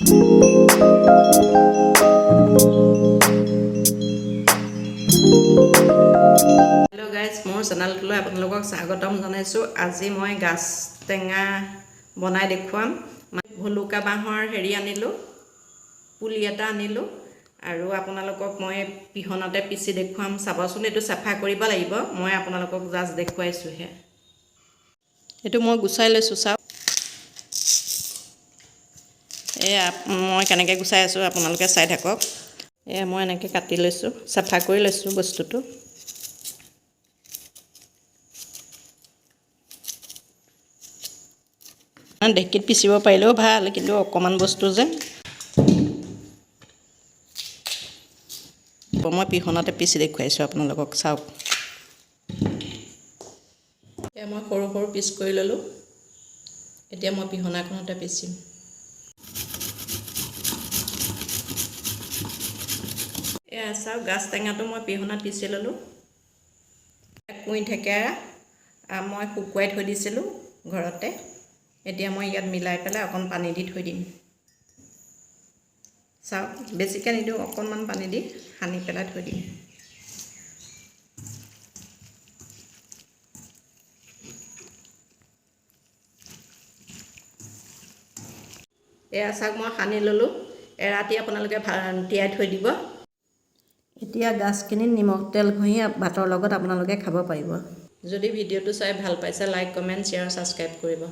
Hello guys मोर चेनेलटोলৈ আপোনালোকক স্বাগতম জনাইছোঁ। আজি মই গাছ টেঙা বনাই দেখুৱাম। ভুলুকা বাঁহৰ হেৰি আনিলোঁ, পুলি এটা আনিলোঁ আৰু আপোনালোকক মই পিহনাতে পিচি দেখুৱাম। চাবচোন, এইটো চাফা কৰিব লাগিব। মই আপোনালোকক জাষ্ট দেখুৱাইছোঁহে। এইটো মই গুচাই লৈছোঁ, চাওক। এয়া মই কেনেকৈ গুচাই আছোঁ আপোনালোকে চাই থাকক। এয়া মই এনেকৈ কাটি লৈছোঁ, চাফা কৰি লৈছোঁ বস্তুটো। ঢেঁকীত পিচিব পাৰিলেও ভাল, কিন্তু অকণমান বস্তু যে মই পিহনাতে পিচি দেখুৱাইছোঁ আপোনালোকক, চাওক। এয়া মই সৰু সৰু পিচ কৰি ল'লোঁ। এতিয়া মই পিহনাখনতে পিচিম। এয়া চাওক, গাছ টেঙাটো মই পিহনাত পিচি ল'লোঁ। কুঁই থেকেৰা মই শুকুৱাই থৈ দিছিলোঁ ঘৰতে। এতিয়া মই ইয়াত মিলাই পেলাই অকণ পানী দি থৈ দিম। চাওক, বেছিকৈ নিদিওঁ, অকণমান পানী দি সানি পেলাই থৈ দিম। এয়া চাওক, মই সানি ল'লোঁ। এৰাতি আপোনালোকে তিয়াই থৈ দিব। এতিয়া গাছখিনিত নিমখ তেল ঘঁহি ভাতৰ লগত আপোনালোকে খাব পাৰিব। যদি ভিডিঅ'টো চাই ভাল পাইছে, লাইক, কমেণ্ট, শ্বেয়াৰ, ছাবস্ক্ৰাইব কৰিব।